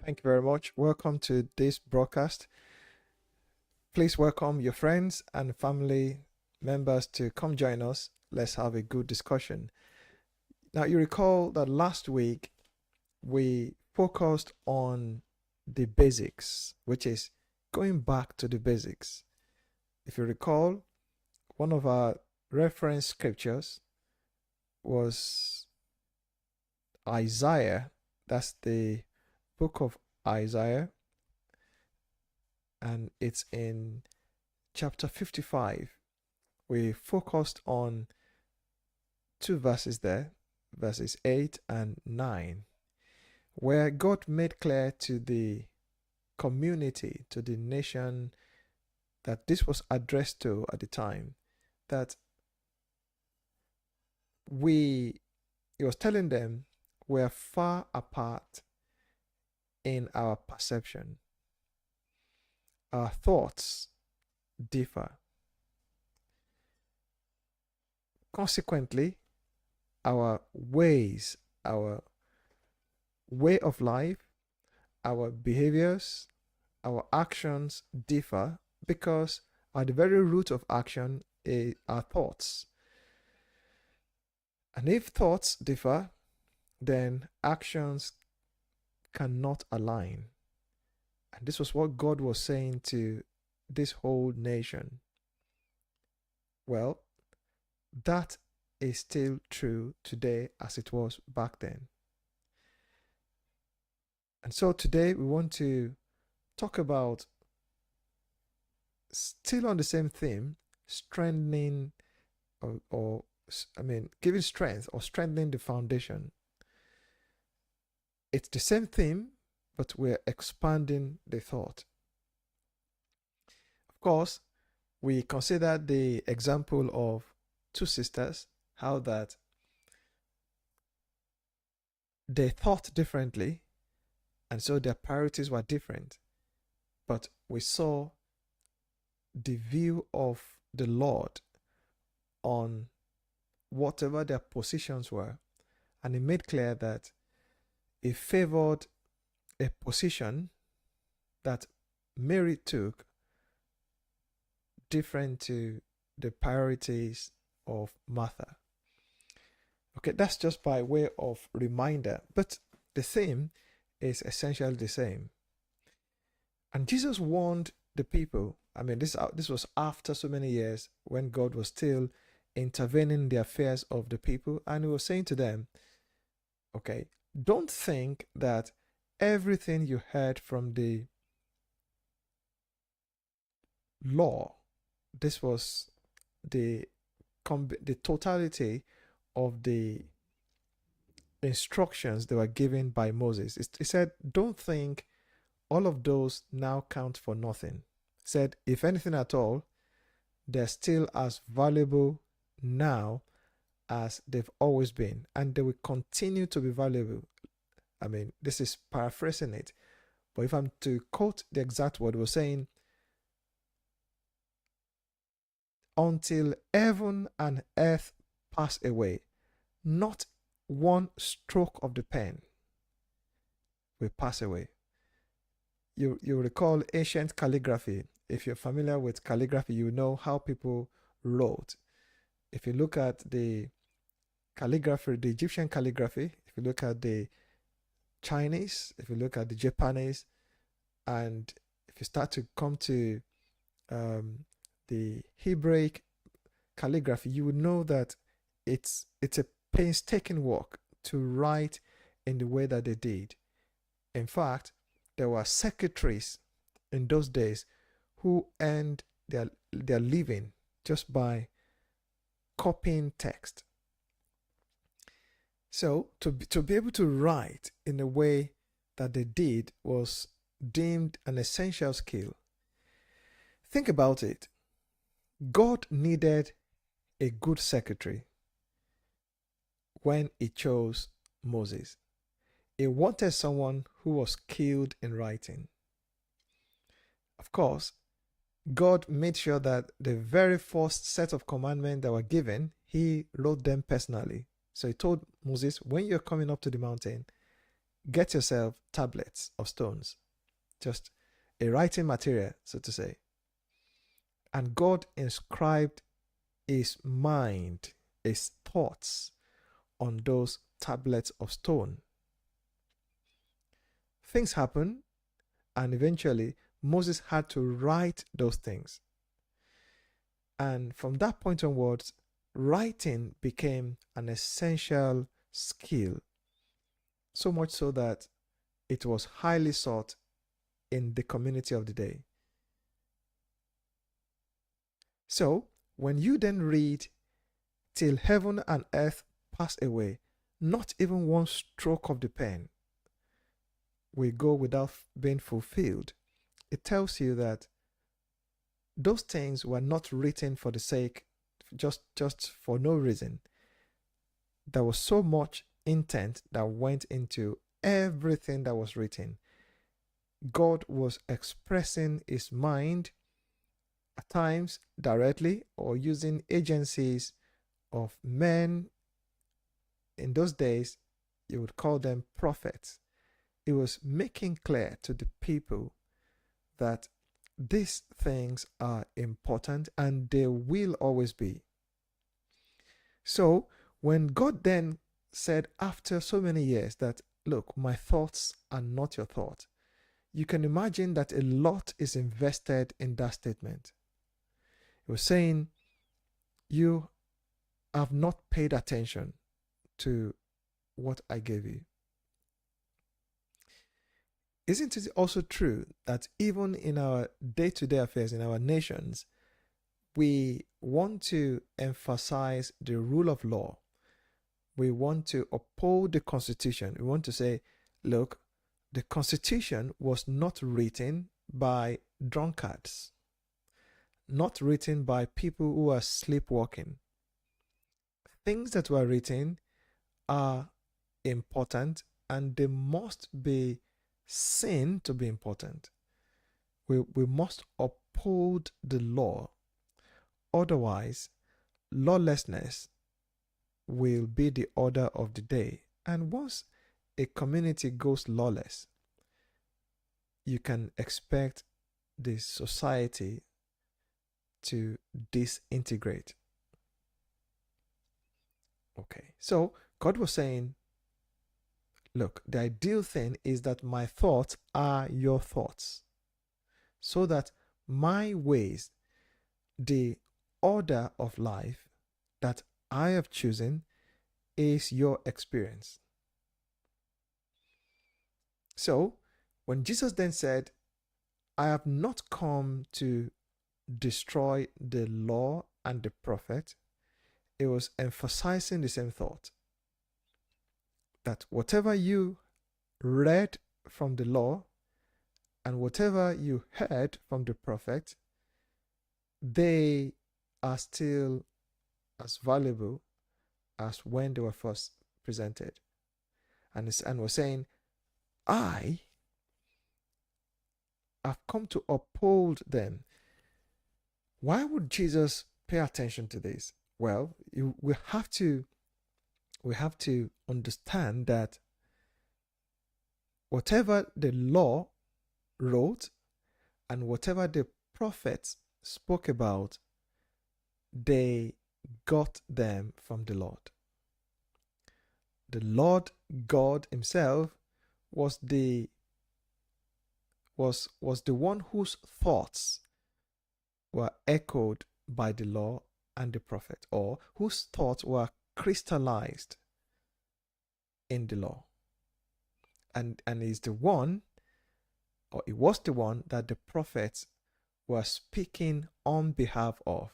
Thank you very much. Welcome to this broadcast. Please welcome your friends and family members to come join us. Let's have a good discussion. Now, you recall that last week we focused on the basics, which is going back to the basics. If you recall, one of our reference scriptures was Isaiah. That's the book of Isaiah, and it's in chapter 55. We focused on two verses there, verses 8 and 9, where God made clear to the community, to the nation that this was addressed to at the time, that he was telling them we're far apart in our perception. Our thoughts differ. Consequently, our ways, our way of life, our behaviors, our actions differ because at the very root of action are thoughts. And if thoughts differ, then actions cannot align. And this was what God was saying to this whole nation. Well, that is still true today as it was back then. And so today we want to talk about, still on the same theme, strengthening giving strength or strengthening the foundation. It's the same theme, but we're expanding the thought. Of course, we consider the example of two sisters, how that they thought differently, and so their priorities were different. But we saw the view of the Lord on whatever their positions were, and he made clear that he favored a position that Mary took different to the priorities of Martha. Okay, that's just by way of reminder, but the theme is essentially the same. And Jesus warned the people. This was after so many years when God was still intervening in the affairs of the people, and he was saying to them, okay, don't think that everything you heard from the law, this was the totality of the instructions that were given by Moses. He said, don't think all of those now count for nothing. He said, if anything at all, they're still as valuable now as they've always been, and they will continue to be valuable. This is paraphrasing it, but if I'm to quote the exact word, we're saying, until heaven and earth pass away, not one stroke of the pen will pass away. You recall ancient calligraphy. If you're familiar with calligraphy, you know how people wrote. If you look at the calligraphy, the Egyptian calligraphy, if you look at the Chinese, if you look at the Japanese, and if you start to come to the Hebraic calligraphy, you would know that it's a painstaking work to write in the way that they did. In fact, there were secretaries in those days who earned their living just by copying text. So to be able to write in the way that they did was deemed an essential skill. Think about it. God needed a good secretary when he chose Moses. He wanted someone who was skilled in writing. Of course, God made sure that the very first set of commandments that were given, he wrote them personally. So he told Moses, when you're coming up to the mountain, get yourself tablets of stones, just a writing material, so to say. And God inscribed his mind, his thoughts on those tablets of stone. Things happen, and eventually Moses had to write those things. And from that point onwards, writing became an essential skill, so much so that it was highly sought in the community of the day. So, when you then read, till heaven and earth pass away, not even one stroke of the pen will go without being fulfilled, it tells you that those things were not written for the sake, just for no reason. There was so much intent that went into everything that was written. God was expressing his mind, at times directly or using agencies of men. In those days, you would call them prophets. It was making clear to the people that these things are important and they will always be. So when God then said after so many years that, look, my thoughts are not your thoughts, you can imagine that a lot is invested in that statement. He was saying, you have not paid attention to what I gave you. Isn't it also true that even in our day-to-day affairs, in our nations, we want to emphasize the rule of law? We want to uphold the Constitution. We want to say, look, the Constitution was not written by drunkards, not written by people who are sleepwalking. Things that were written are important and they must be seen to be important. We must uphold the law. Otherwise, lawlessness will be the order of the day. And once a community goes lawless, you can expect the society to disintegrate. Okay, so God was saying, look, the ideal thing is that my thoughts are your thoughts, so that my ways, the order of life that I have chosen, is your experience. So, when Jesus then said, I have not come to destroy the law and the prophet, it was emphasizing the same thought, that whatever you read from the law and whatever you heard from the prophet, they are still as valuable as when they were first presented. And we're saying, I have come to uphold them. Why would Jesus pay attention to this? Well, we have to understand that whatever the law wrote and whatever the prophets spoke about, they got them from the Lord. The Lord God himself was the one whose thoughts were echoed by the law and the prophet, or whose thoughts were crystallized in the law. And is the one, or it was the one, that the prophets were speaking on behalf of.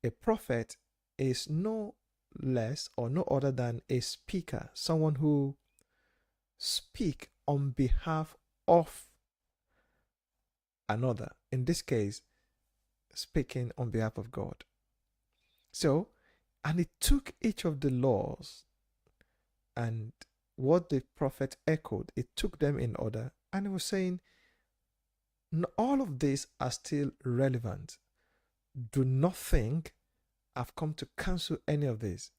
A prophet is no less or no other than a speaker, someone who speaks on behalf of another, in this case speaking on behalf of God. So, and it took each of the laws and what the prophet echoed, it took them in order, and it was saying, all of these are still relevant. Do not think I've come to cancel any of this.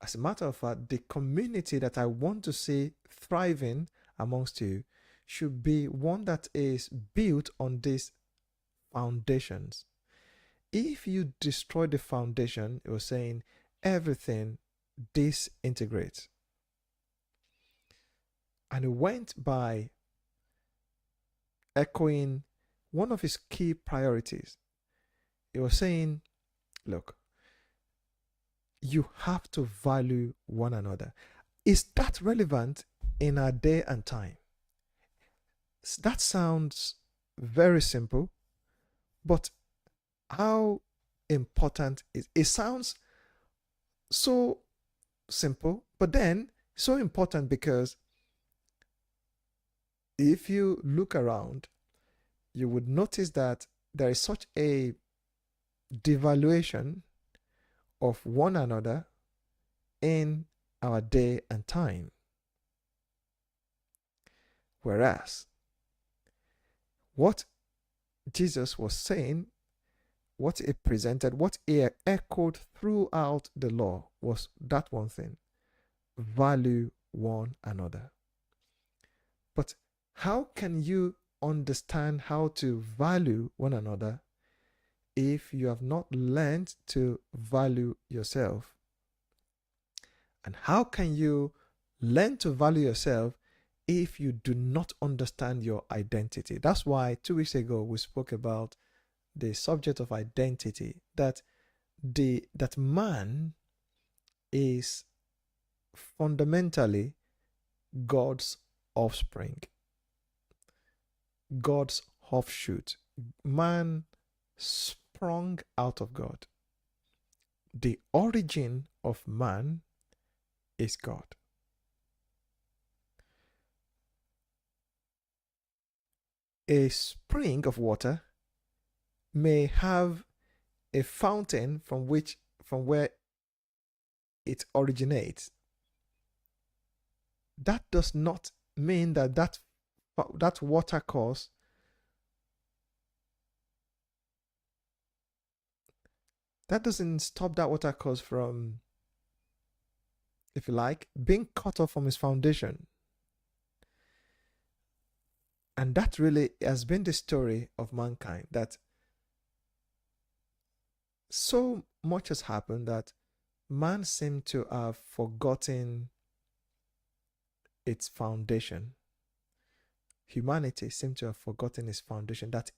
As a matter of fact, the community that I want to see thriving amongst you should be one that is built on these foundations. If you destroy the foundation, it was saying everything disintegrates. And he went by echoing one of his key priorities. He was saying, look, you have to value one another. Is that relevant in our day and time? That sounds very simple, but how important is it? Sounds so simple, but then so important, because if you look around, you would notice that there is such a devaluation of one another in our day and time. Whereas what Jesus was saying, what he presented, what he echoed throughout the law was that one thing: value one another. But how can you understand how to value one another if you have not learned to value yourself? And how can you learn to value yourself if you do not understand your identity? That's why 2 weeks ago we spoke about the subject of identity, that man is fundamentally God's offspring, God's offshoot. Man sprung out of God. The origin of man is God. A spring of water may have a fountain from where it originates. That does not mean that water course that doesn't stop that water course from, if you like, being cut off from its foundation. And that really has been the story of mankind, that so much has happened that man seemed to have forgotten its foundation. Humanity seemed to have forgotten its foundation, that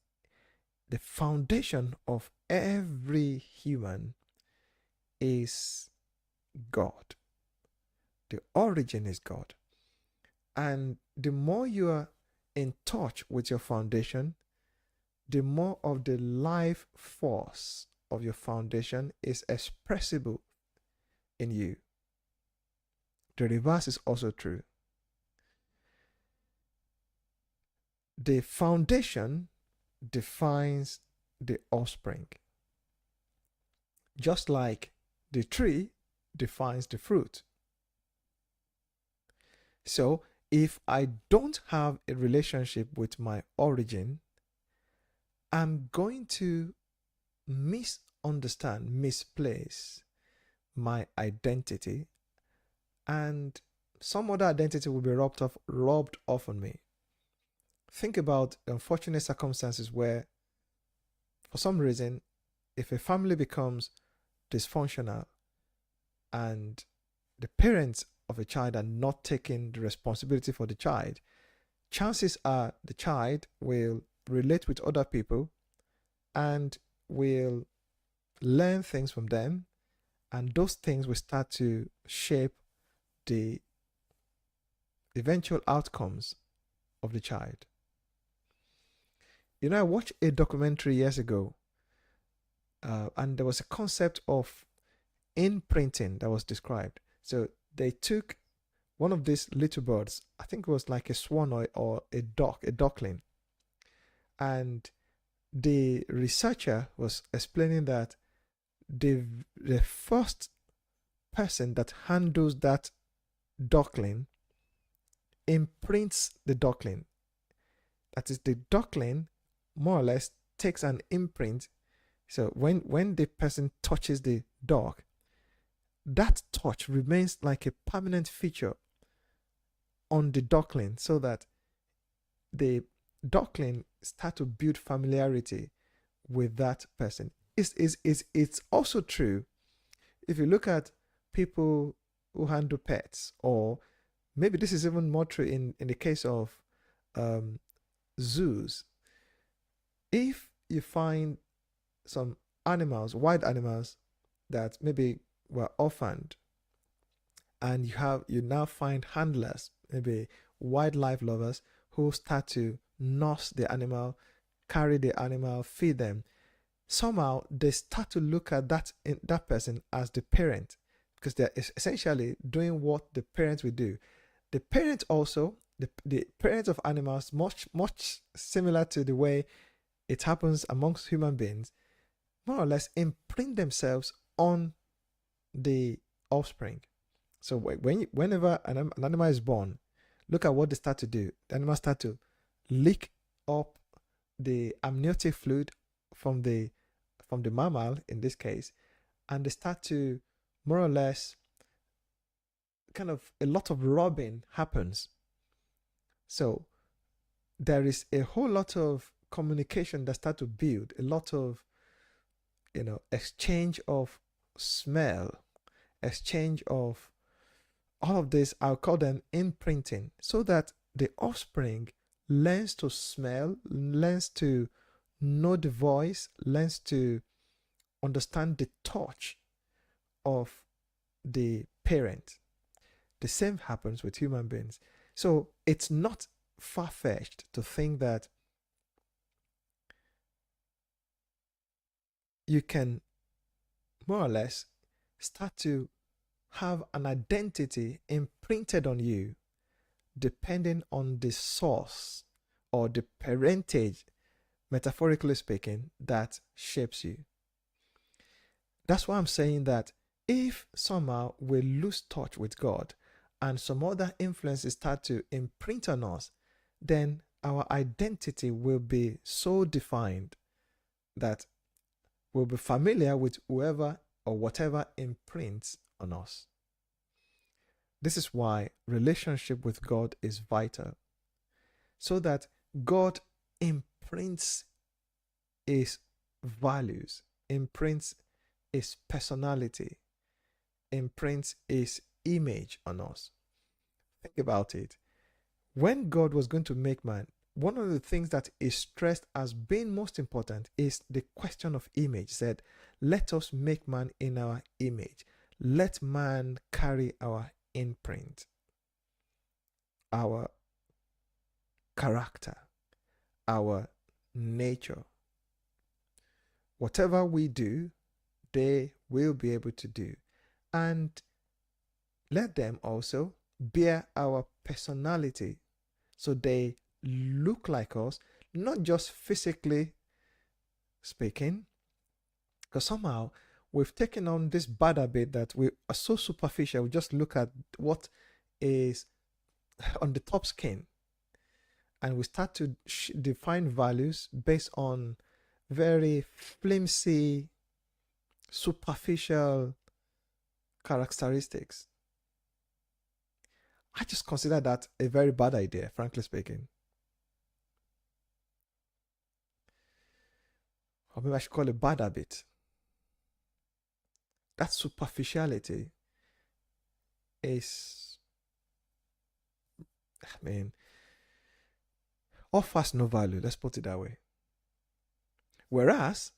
the foundation of every human is God. The origin is God. And the more you are in touch with your foundation, the more of the life force of your foundation is expressible in you. The reverse is also true. The foundation defines the offspring, just like the tree defines the fruit. So if I don't have a relationship with my origin, I'm going to misplace my identity, and some other identity will be rubbed off on me. Think about unfortunate circumstances where, for some reason, if a family becomes dysfunctional and the parents of a child are not taking the responsibility for the child, chances are the child will relate with other people and will learn things from them, and those things will start to shape the eventual outcomes of the child. I watched a documentary years ago, and there was a concept of imprinting that was described. So they took one of these little birds, I think it was like a swan or a duckling, and the researcher was explaining that the first person that handles that duckling imprints the duckling. That is, the duckling more or less takes an imprint. So when the person touches the duck, that touch remains like a permanent feature on the duckling so that the duckling start to build familiarity with that person. It's also true if you look at people who handle pets, or maybe this is even more true in the case of um, zoos. If you find some animals, wild animals that maybe were orphaned, and you now find handlers, maybe wildlife lovers, who start to nurse the animal, carry the animal, feed them. Somehow they start to look at that person as the parent, because they're essentially doing what the parents will do. The parents also, the parents of animals, much similar to the way it happens amongst human beings, more or less imprint themselves on the offspring. So whenever an animal is born, look at what they start to do. The animals start to lick up the amniotic fluid from the mammal in this case, and they start to more or less kind of a lot of rubbing happens. So there is a whole lot of communication that start to build, a lot of exchange of smell, exchange of all of this. I'll call them imprinting, so that the offspring learns to smell, learns to know the voice, learns to understand the touch of the parent. The same happens with human beings. So it's not far-fetched to think that you can more or less start to have an identity imprinted on you depending on the source or the parentage, metaphorically speaking, that shapes you. That's why I'm saying that if somehow we lose touch with God and some other influences start to imprint on us, then our identity will be so defined that we'll be familiar with whoever or whatever imprints on us. This is why relationship with God is vital, so that God imprints his values, imprints his personality, imprints his image on us. Think about it. When God was going to make man, one of the things that is stressed as being most important is the question of image. He said, let us make man in our image. Let man carry our imprint, our character, our nature. Whatever we do, they will be able to do. And let them also bear our personality, so they look like us, not just physically speaking, because somehow we've taken on this bad habit that we are so superficial. We just look at what is on the top skin, and we start to define values based on very flimsy, superficial characteristics. I just consider that a very bad idea, frankly speaking. Or maybe I should call it bad habit. That superficiality offers no value. Let's put it that way. Whereas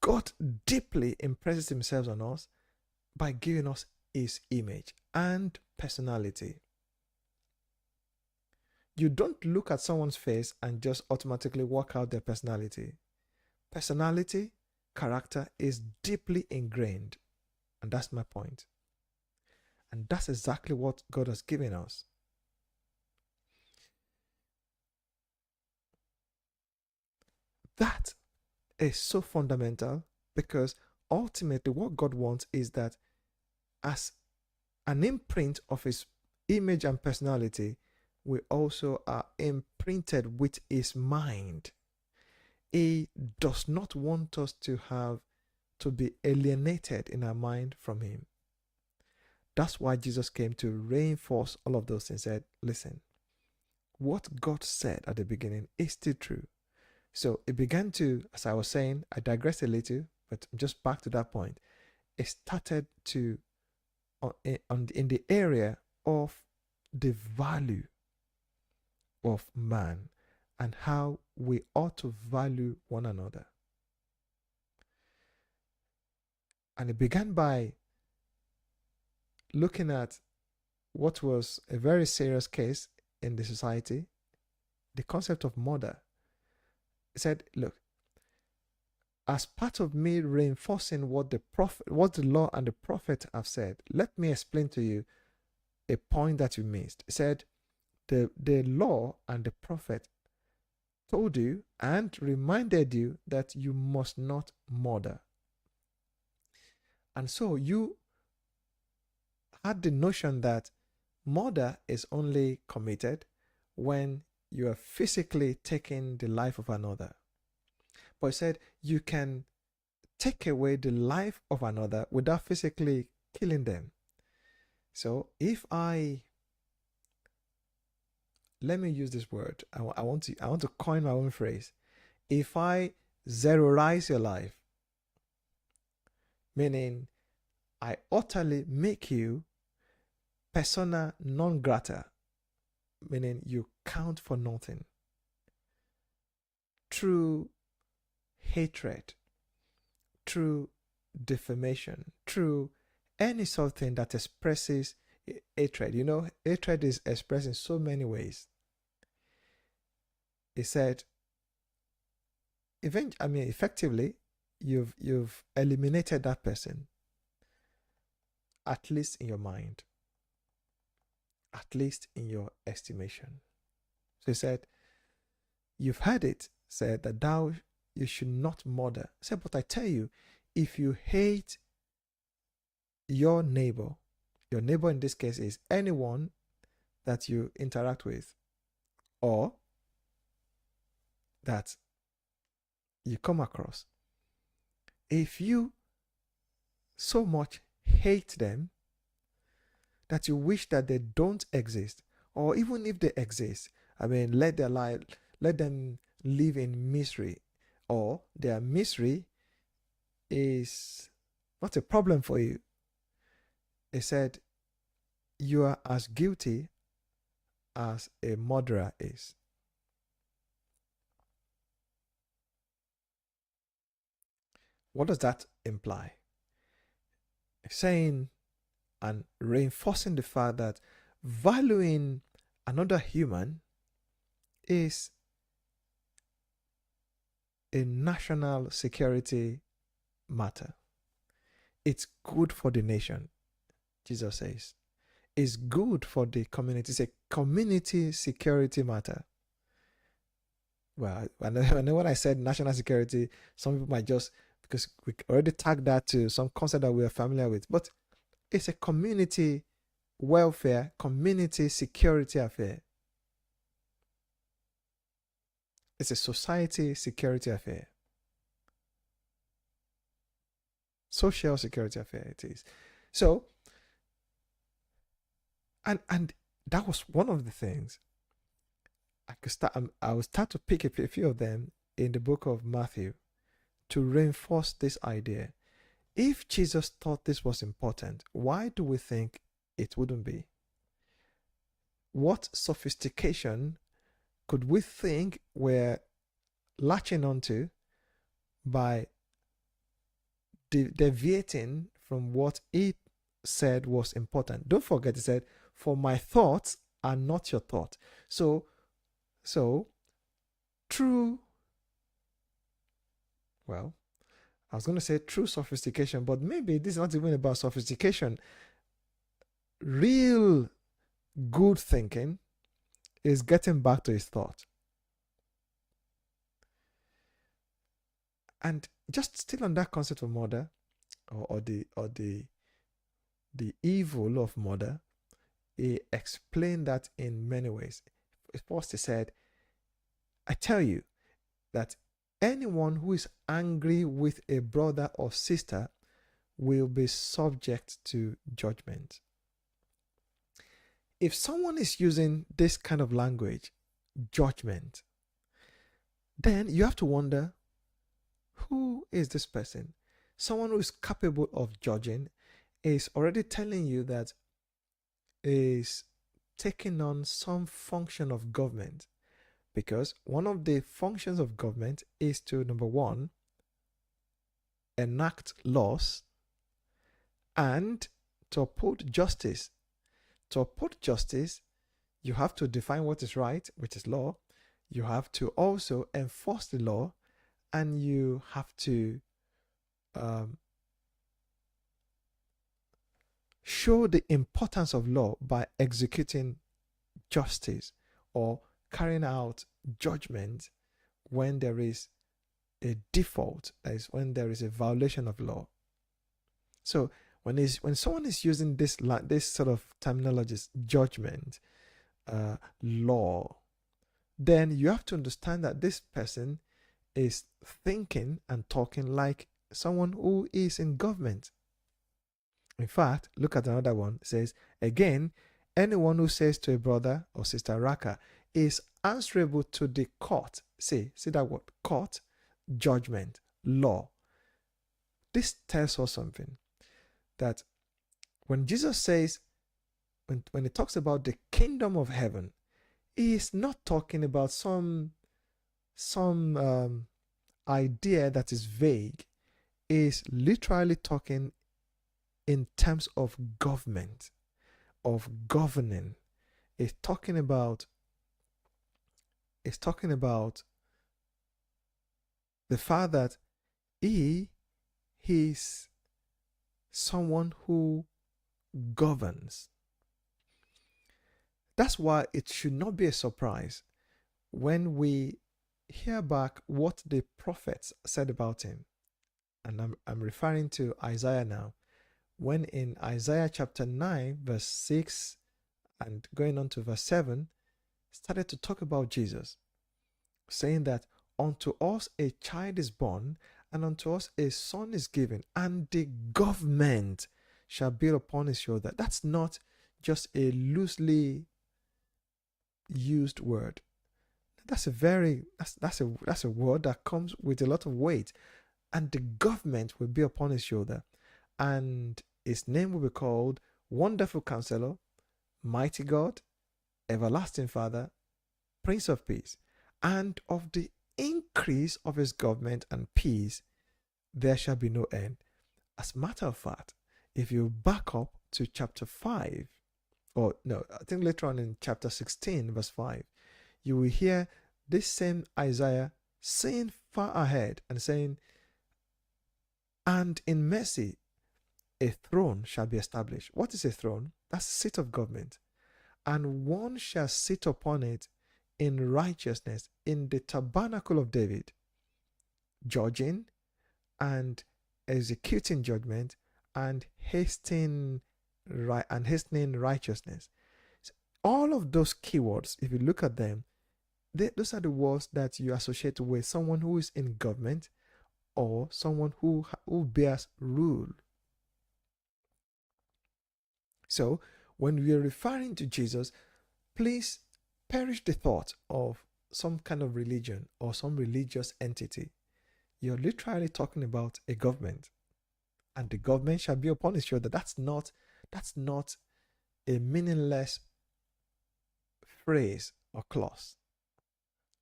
God deeply impresses himself on us by giving us his image and personality. You don't look at someone's face and just automatically work out their personality. Personality, character is deeply ingrained. And that's my point. And that's exactly what God has given us. That is so fundamental, because ultimately what God wants is that as an imprint of his image and personality, we also are imprinted with his mind. He does not want us to be alienated in our mind from him. That's why Jesus came to reinforce all of those things. Said, listen, what God said at the beginning is still true. So it began to, as I was saying, I digressed a little, but just back to that point. It started to, in the area of the value of man and how we ought to value one another. And it began by looking at what was a very serious case in the society, the concept of murder. It said, look, as part of me reinforcing what the law and the prophet have said, let me explain to you a point that you missed. It said, the law and the prophet told you and reminded you that you must not murder. And so you had the notion that murder is only committed when you are physically taking the life of another. But he said you can take away the life of another without physically killing them. So if let me use this word. I want to coin my own phrase. If I zeroize your life, meaning I utterly make you persona non grata, meaning you count for nothing, through hatred, through defamation, through any sort of thing that expresses hatred. You know, hatred is expressed in so many ways. He said, effectively, you've eliminated that person, at least in your mind, at least in your estimation. So he said, you've heard it said that you should not murder. He said, but I tell you, if you hate your neighbor in this case is anyone that you interact with or that you come across, if you so much hate them that you wish that they don't exist, or even if they exist, let them live in misery, or their misery is not a problem for you. He said, you are as guilty as a murderer is. What does that imply? Saying and reinforcing the fact that valuing another human is a national security matter. It's good for the nation, Jesus says. It's good for the community. It's a community security matter. Well, I know when I said national security, some people might just, because we already tagged that to some concept that we are familiar with, but it's a community welfare, community security affair. It's a society security affair. Social security affair it is. So, and that was one of the things I will start to pick a few of them in the book of Matthew to reinforce this idea. If Jesus thought this was important, why do we think it wouldn't be? What sophistication could we think we're latching onto by deviating from what he said was important? Don't forget, he said, for my thoughts are not your thoughts. So true, well, I was going to say true sophistication, but maybe this is not even about sophistication. Real good thinking is getting back to his thought. And just still on that concept of murder, or the evil of murder, he explained that in many ways. First, he said, I tell you that anyone who is angry with a brother or sister will be subject to judgment. if someone is using this kind of language, judgment, then you have to wonder, who is this person? Someone who is capable of judging is already telling you that is taking on some function of government, because one of the functions of government is to, number one, enact laws and to uphold justice. To uphold justice, you have to define what is right, which is law. You have to also enforce the law, and you have to show the importance of law by executing justice or carrying out judgment when there is a default, that is, when there is a violation of law. So when someone is using this sort of terminologies, judgment, law, then you have to understand that this person is thinking and talking like someone who is in government. In fact, look at another one. It says, again, anyone who says to a brother or sister, Raka, is answerable to the court. See that word, court, judgment, law. This tells us something, that when Jesus says, when he talks about the kingdom of heaven, he is not talking about some idea that is vague. He is literally talking in terms of government, of governing. It's talking about the fact that he is someone who governs. That's why it should not be a surprise when we hear back what the prophets said about him. And I'm referring to Isaiah now. When in Isaiah chapter 9, verse 6 and going on to verse 7, started to talk about Jesus, saying that unto us a child is born, and unto us a son is given, and the government shall be upon his shoulder. That's not just a loosely used word. That's a word that comes with a lot of weight. And the government will be upon his shoulder, and his name will be called Wonderful Counselor, Mighty God, Everlasting Father, Prince of Peace. And of the increase of his government and peace there shall be no end. As a matter of fact, if you back up to chapter 5, or no, I think later on in chapter 16, verse 5, you will hear this same Isaiah saying far ahead and saying, and in mercy a throne shall be established. What is a throne? That's a seat of government. And one shall sit upon it in righteousness, in the tabernacle of David, judging and executing judgment and hastening righteousness. So all of those keywords, if you look at them, those are the words that you associate with someone who is in government or someone who bears rule. So when we are referring to Jesus, please perish the thought of some kind of religion or some religious entity. You're literally talking about a government, and the government shall be upon his shoulder. That's not a meaningless phrase or clause.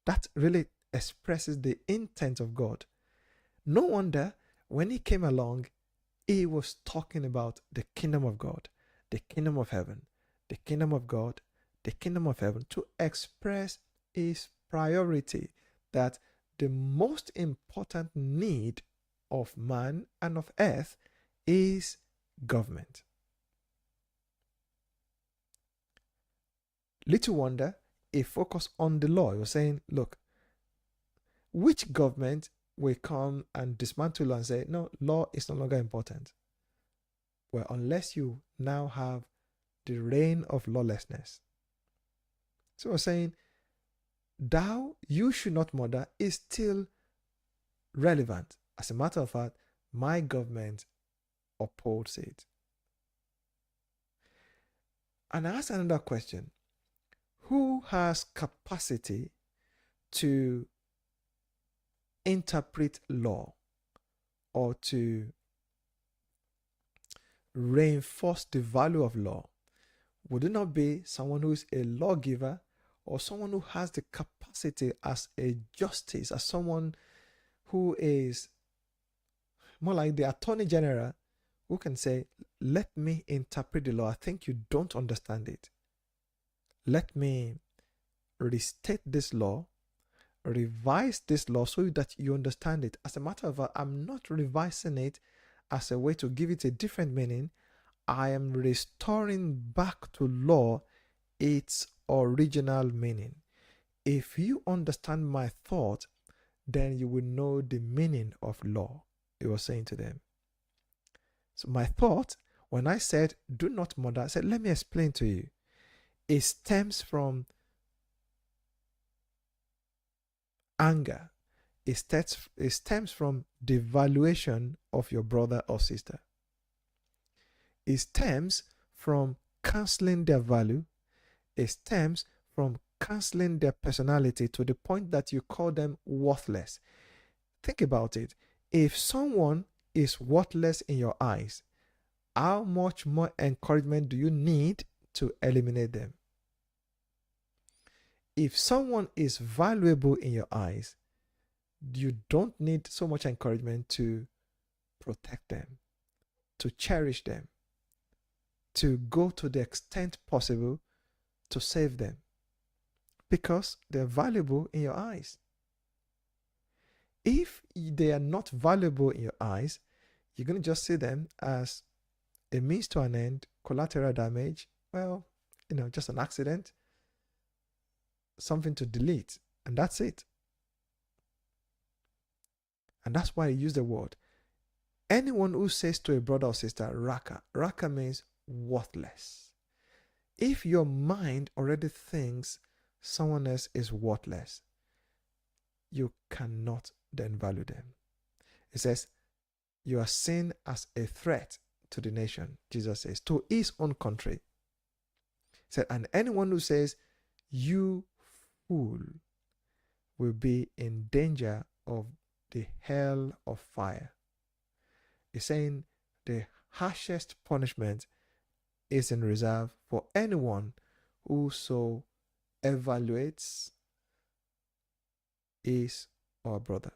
That really expresses the intent of God. No wonder when he came along, he was talking about the kingdom of God, the kingdom of heaven, the kingdom of God, the kingdom of heaven, to express his priority, that the most important need of man and of earth is government. Little wonder he focused on the law. He was saying, look, which government will come and dismantle law and say, no, law is no longer important? Well, unless you now have the reign of lawlessness. So we're saying, you should not murder is still relevant. As a matter of fact, my government upholds it. And I ask another question. Who has capacity to interpret law or to reinforce the value of law? Would it not be someone who is a lawgiver or someone who has the capacity as a justice, as someone who is more like the attorney general who can say, let me interpret the law. I think you don't understand it. Let me restate this law, revise this law so that you understand it. As a matter of fact, I'm not revising it as a way to give it a different meaning. I am restoring back to law its original meaning. If you understand my thought, then you will know the meaning of law, he was saying to them. So my thought, when I said, do not murder, I said, let me explain to you. It stems from anger. It stems from the valuation of your brother or sister. It stems from canceling their value. It stems from canceling their personality to the point that you call them worthless. Think about it. If someone is worthless in your eyes, how much more encouragement do you need to eliminate them? If someone is valuable in your eyes, you don't need so much encouragement to protect them, to cherish them, to go to the extent possible to save them, because they're valuable in your eyes. If they are not valuable in your eyes, you're going to just see them as a means to an end, collateral damage, well, just an accident, something to delete, and that's it. And that's why I use the word. Anyone who says to a brother or sister, raka means worthless. If your mind already thinks someone else is worthless, you cannot then value them. It says, you are seen as a threat to the nation, Jesus says, to his own country. He said, and anyone who says, you fool, will be in danger of the hell of fire. He's saying the harshest punishment is in reserve for anyone who so evaluates his or brother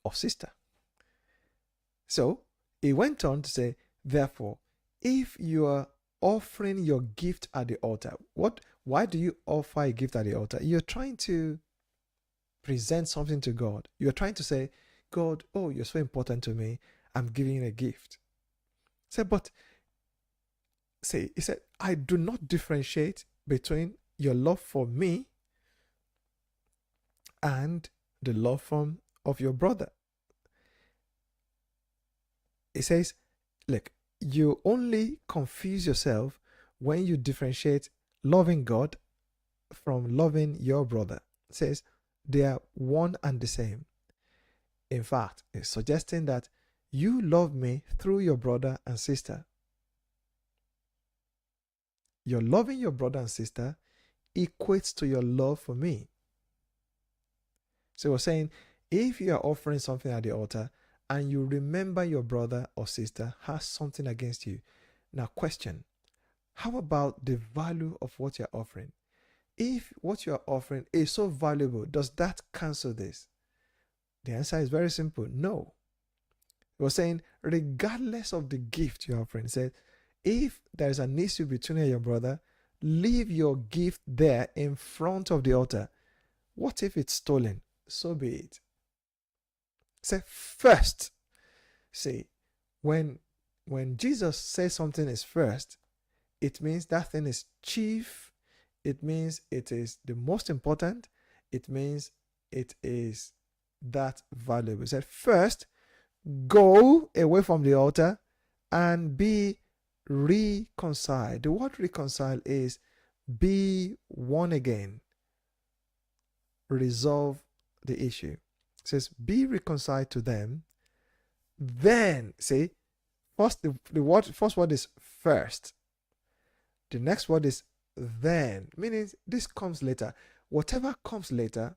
or sister. So he went on to say, therefore, if you are offering your gift at the altar, why do you offer a gift at the altar? You're trying to present something to God. You're trying to say, God, oh, you're so important to me, I'm giving you a gift. He said, I do not differentiate between your love for me and the love of your brother. It says, look, you only confuse yourself when you differentiate loving God from loving your brother. It says they are one and the same. In fact, it's suggesting that you love me through your brother and sister. Your loving your brother and sister equates to your love for me. So we're saying, if you are offering something at the altar and you remember your brother or sister has something against you, now question, how about the value of what you're offering? If what you're offering is so valuable, does that cancel this? The answer is very simple, no. We're saying, regardless of the gift you're offering, said, if there's an issue between you and your brother, leave your gift there in front of the altar. What if it's stolen? So be it. Say first. See, when Jesus says something is first, it means that thing is chief. It means it is the most important. It means it is that valuable. He said, first, go away from the altar and be reconciled. The word reconcile is be one again. Resolve the issue. It says, be reconciled to them. Then, say, First word is first. The next word is then, meaning this comes later. Whatever comes later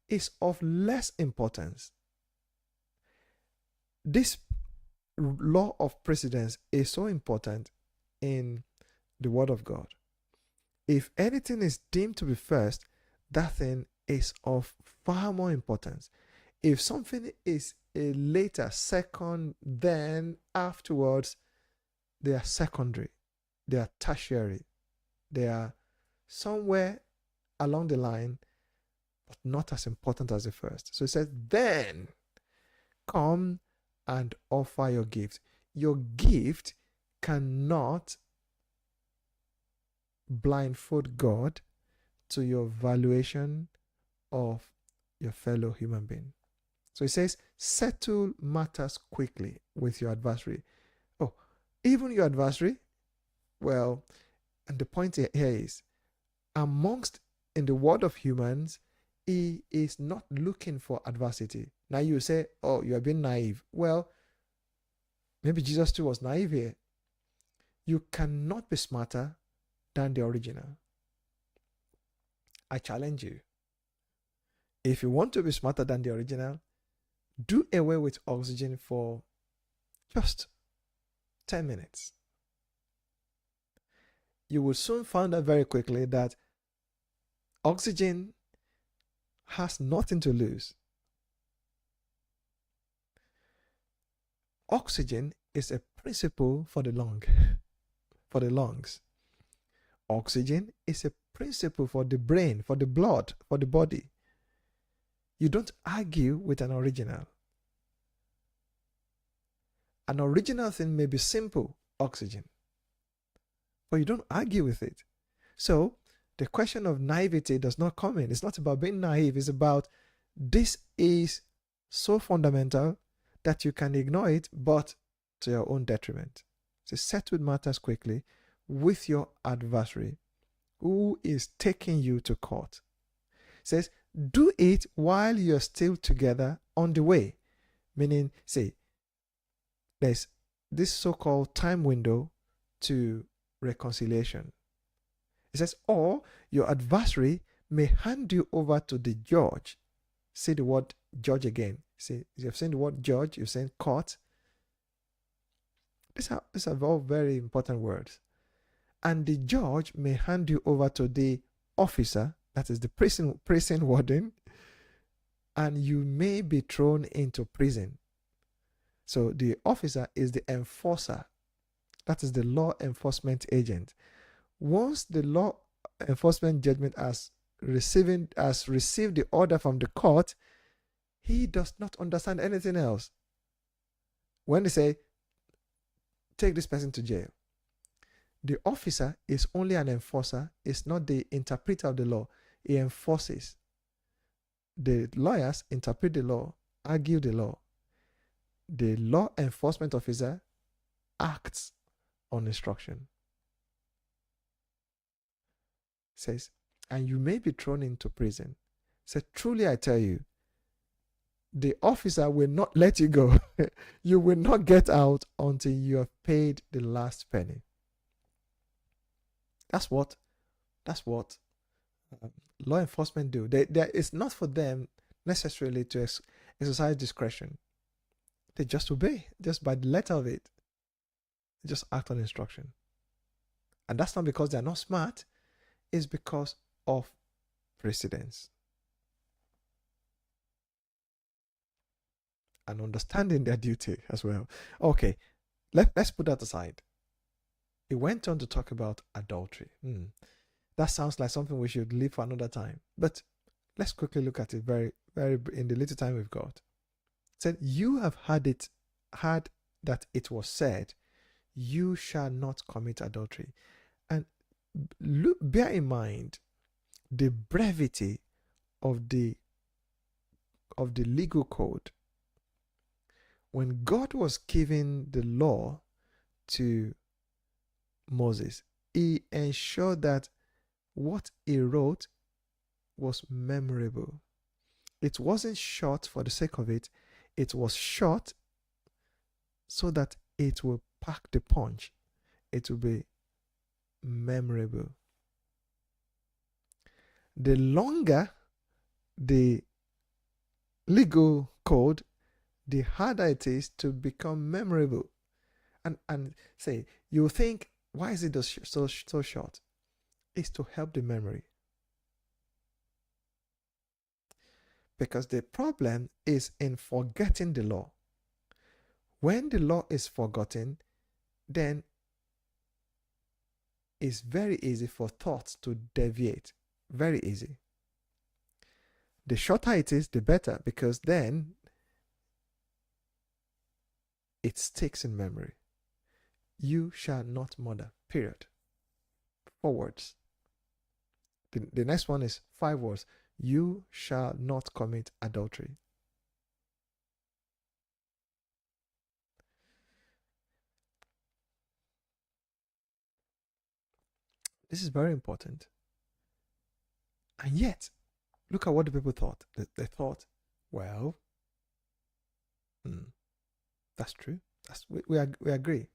is of less importance. This law of precedence is so important in the Word of God. If anything is deemed to be first, that thing is of far more importance. If something is a later, second, then, afterwards, they are secondary, they are tertiary, they are somewhere along the line, but not as important as the first. So it says, then come and offer your gift. Your gift cannot blindfold God to your valuation of your fellow human being. So it says, settle matters quickly with your adversary. Oh, even your adversary? Well, and the point here is, amongst in the world of humans, he is not looking for adversity. Now you say, oh, you are being naive. Well, maybe Jesus too was naive here. You cannot be smarter than the original. I challenge you. If you want to be smarter than the original, do away with oxygen for just 10 minutes. You will soon find out very quickly that oxygen has nothing to lose. Oxygen is a principle for the lungs. Oxygen is a principle for the brain, for the blood, for the body. You don't argue with an original. An original thing may be simple, oxygen, but you don't argue with it. So the question of naivety does not come in. It's not about being naive. It's about this is so fundamental that you can ignore it, but to your own detriment. So settle matters quickly with your adversary who is taking you to court. It says, do it while you're still together on the way. Meaning, say, there's this so-called time window to reconciliation. It says, or your adversary may hand you over to the judge. See the word judge again. See, you've seen the word judge, you've seen court. These are all very important words. And the judge may hand you over to the officer, that is the prison warden, and you may be thrown into prison. So the officer is the enforcer. That is the law enforcement agent. Once the law enforcement judgment has received the order from the court, he does not understand anything else. When they say, take this person to jail, the officer is only an enforcer, is not the interpreter of the law. He enforces. The lawyers interpret the law, argue the law. The law enforcement officer acts on instruction. It says, and you may be thrown into prison. It said, truly I tell you, the officer will not let you go. You will not get out until you have paid the last penny. That's what law enforcement do. It's not for them necessarily to exercise discretion. They just obey, just by the letter of it. They just act on instruction. And that's not because they're not smart. It's because of precedence. And understanding their duty as well. Okay, let's put that aside. He went on to talk about adultery. That sounds like something we should leave for another time. But let's quickly look at it very, very in the little time we've got. It said, you have heard that it was said, you shall not commit adultery. And bear in mind the brevity of the legal code. When God was giving the law to Moses, he ensured that what he wrote was memorable. It wasn't short for the sake of it. It was short so that it will pack the punch. It will be memorable. The longer the legal code, the harder it is to become memorable. And say, you think, why is it so short? It's to help the memory. Because the problem is in forgetting the law. When the law is forgotten, then it's very easy for thoughts to deviate. Very easy. The shorter it is, the better, because then it sticks in memory. You shall not murder, period. 4 words. The next one is 5 words. You shall not commit adultery. This is very important. And yet, look at what the people thought. They thought, well, that's true. We agree.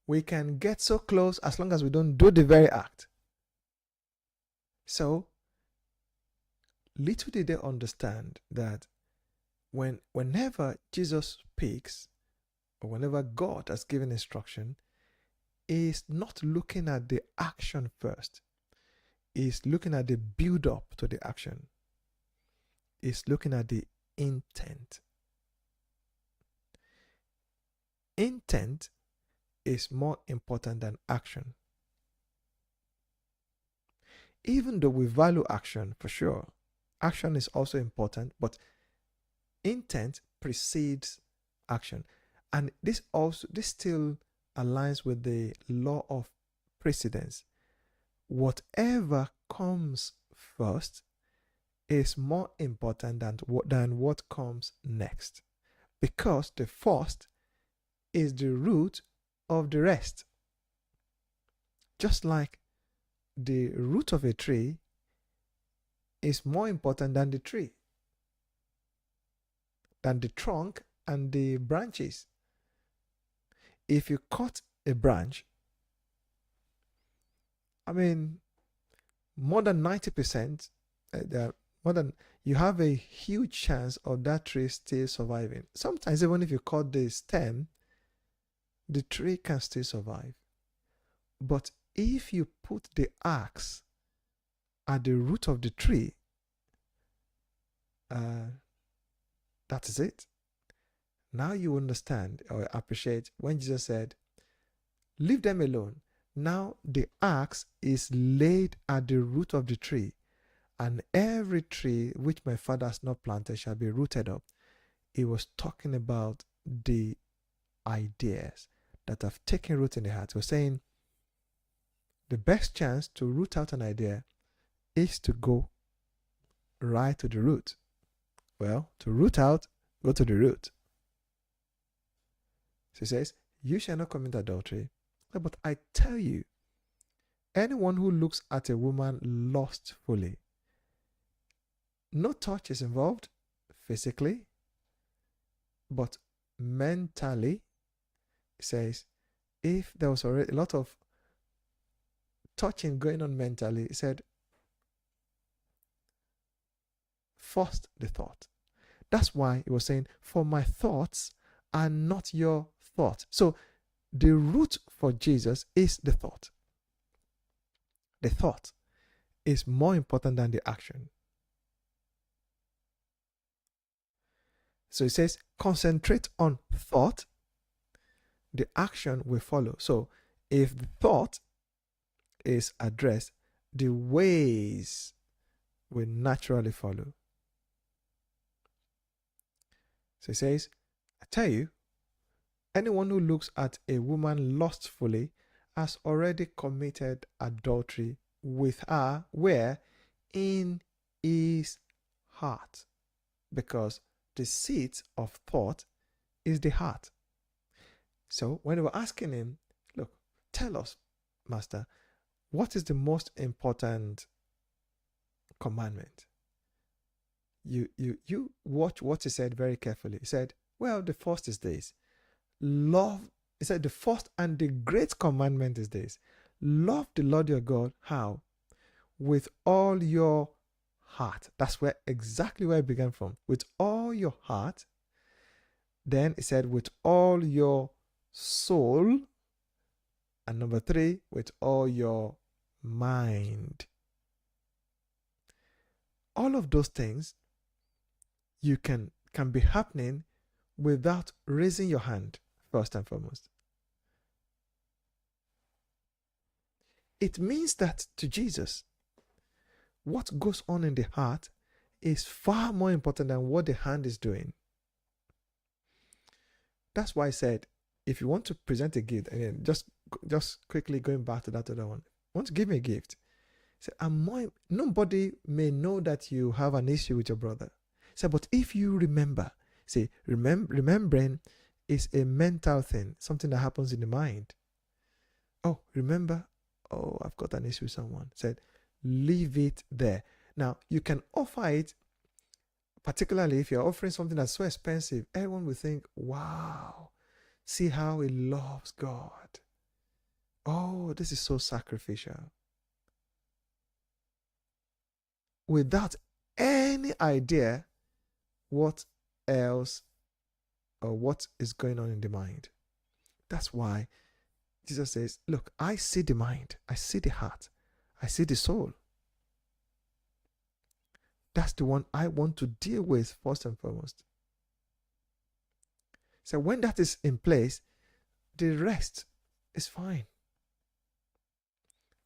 We can get so close as long as we don't do the very act. So, little did they understand that whenever Jesus speaks, or whenever God has given instruction, he is not looking at the action first. He is looking at the build up to the action. He is looking at the intent. Intent is more important than action. Even though we value action, for sure, action is also important, but intent precedes action. And this still aligns with the law of precedence. Whatever comes first is more important than what comes next, because the first is the root of the rest. Just like the root of a tree is more important than the tree, than the trunk and the branches. If you cut a branch, I mean, more than 90%, you have a huge chance of that tree still surviving. Sometimes even if you cut the stem, the tree can still survive. But if you put the axe at the root of the tree, that is it. Now you understand or appreciate when Jesus said, leave them alone. Now the axe is laid at the root of the tree, and every tree which my Father has not planted shall be rooted up. He was talking about the ideas that have taken root in the heart. He was saying the best chance to root out an idea is to go right to the root. Well, to root out, go to the root. So he says, you shall not commit adultery. But I tell you, anyone who looks at a woman lustfully, no touch is involved physically, but mentally, he says, if there was already a lot of touching going on mentally, he said, first the thought. That's why he was saying, for my thoughts are not your thoughts. So the root for Jesus is the thought. The thought is more important than the action. So he says, concentrate on thought, the action will follow. So if the thought is addressed, the ways will naturally follow. So he says, I tell you, anyone who looks at a woman lustfully has already committed adultery with her, where? In his heart. Because the seat of thought is the heart. So when they were asking him, look, tell us, Master, what is the most important commandment? You watch what he said very carefully. He said, well, the first is this: Love, he said, the first and the great commandment is this: love the Lord your God. How? With all your heart. That's where exactly where it began from. With all your heart. Then he said, with all your soul. And number 3, with all your mind. All of those things you can be happening without raising your hand, first and foremost. It means that to Jesus, what goes on in the heart is far more important than what the hand is doing. That's why I said, if you want to present a gift, and just quickly going back to that other one, want to give me a gift, say, nobody may know that you have an issue with your brother. Say, but if you remember, say, remembering is a mental thing, something that happens in the mind. Oh, remember? Oh, I've got an issue with someone. Said, leave it there. Now, you can offer it, particularly if you're offering something that's so expensive. Everyone will think, wow, see how he loves God. Oh, this is so sacrificial. Without any idea what else or what is going on in the mind. That's why Jesus says, look, I see the mind, I see the heart, I see the soul. That's the one I want to deal with first and foremost. So when that is in place, the rest is fine.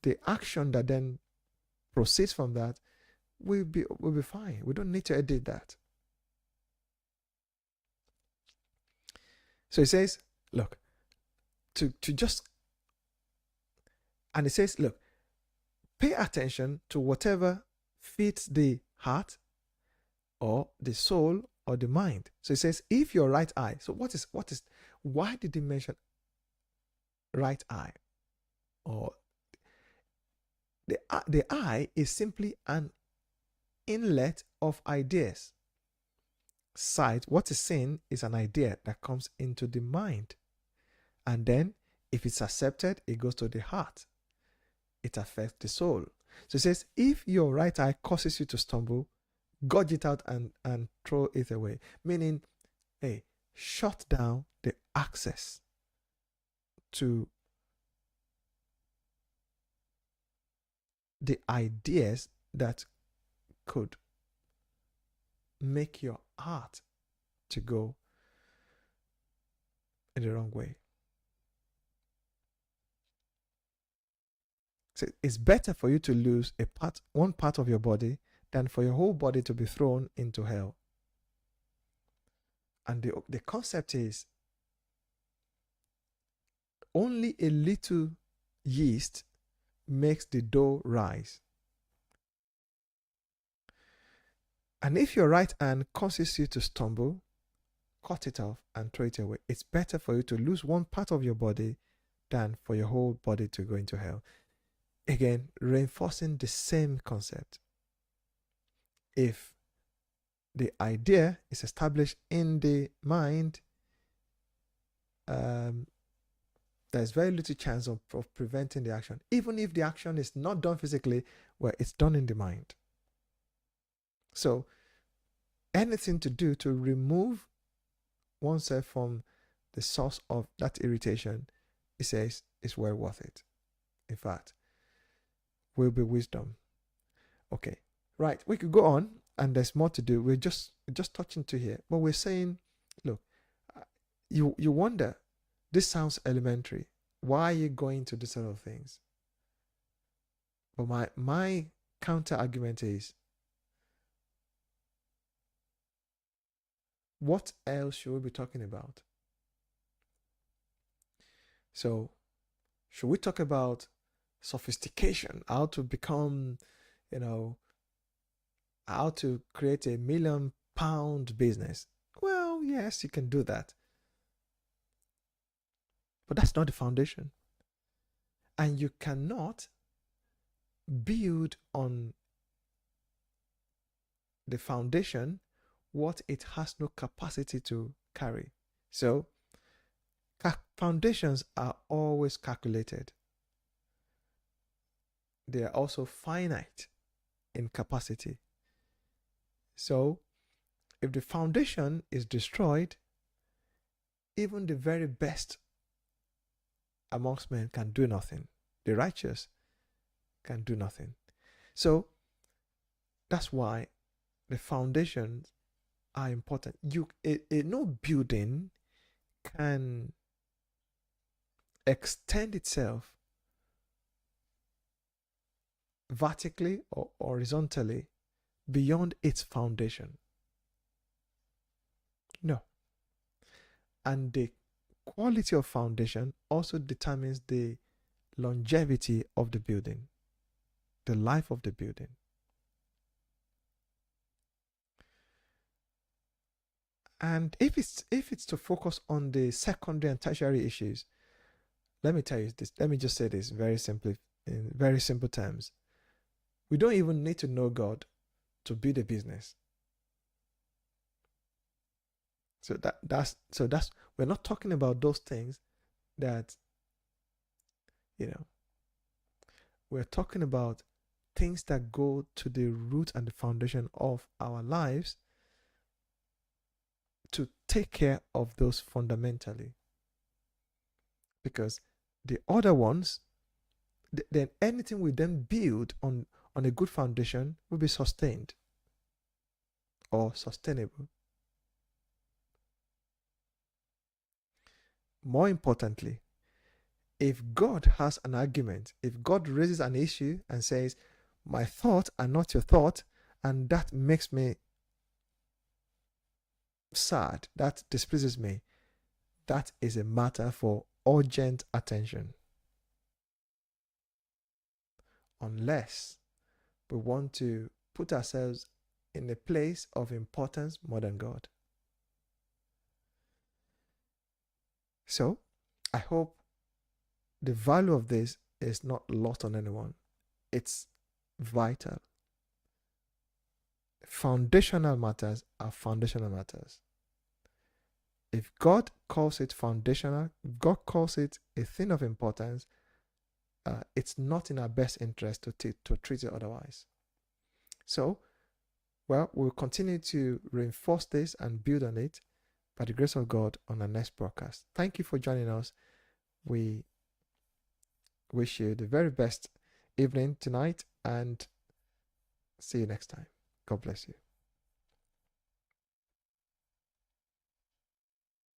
The action that then proceeds from that will be fine. We don't need to edit that. So he says, look, to just, and he says, look, pay attention to whatever fits the heart or the soul or the mind. So he says, if your right eye, so why did he mention right eye? Or the eye is simply an inlet of ideas. Sight, what is seen, is an idea that comes into the mind. And then, if it's accepted, it goes to the heart. It affects the soul. So it says, if your right eye causes you to stumble, gouge it out and throw it away. Meaning, hey, shut down the access to the ideas that could make your heart to go in the wrong way. So it's better for you to lose one part of your body than for your whole body to be thrown into hell. And the concept is only a little yeast makes the dough rise. And if your right hand causes you to stumble, cut it off and throw it away. It's better for you to lose one part of your body than for your whole body to go into hell. Again, reinforcing the same concept. If the idea is established in the mind, there's very little chance of preventing the action. Even if the action is not done physically, well, it's done in the mind. So anything to do to remove oneself from the source of that irritation, he says, is well worth it. In fact, will be wisdom. Okay, right, we could go on and there's more to do. We're just touching to here, but we're saying, look, you wonder, this sounds elementary, why are you going to this sort of things? But my counter argument is, what else should we be talking about? So should we talk about sophistication, how to become, how to create a £1 million business? Well, yes, you can do that. But that's not the foundation. And you cannot build on the foundation what it has no capacity to carry. So Foundations are always calculated. They are also finite in capacity. So, if the foundation is destroyed, even the very best amongst men can do nothing. The righteous can do nothing. So, that's why the foundations are important. No building can extend itself vertically or horizontally beyond its foundation. No. And the quality of foundation also determines the longevity of the building, the life of the building. And if it's to focus on the secondary and tertiary issues, let me tell you this. Let me just say this very simply, in very simple terms. We don't even need to know God to build a business. So that's we're not talking about those things that, we're talking about things that go to the root and the foundation of our lives to take care of those fundamentally. Because the other ones, then anything we then build on a good foundation will be sustained or sustainable. More importantly, if God has an argument, if God raises an issue and says, my thoughts are not your thought, and that makes me sad, that displeases me, that is a matter for urgent attention. Unless we want to put ourselves in a place of importance more than God. So, I hope the value of this is not lost on anyone. It's vital. Foundational matters are foundational matters. If God calls it foundational, if God calls it a thing of importance, it's not in our best interest to treat it otherwise. So, well, we'll continue to reinforce this and build on it by the grace of God on our next broadcast. Thank you for joining us. We wish you the very best evening tonight and see you next time. God bless you.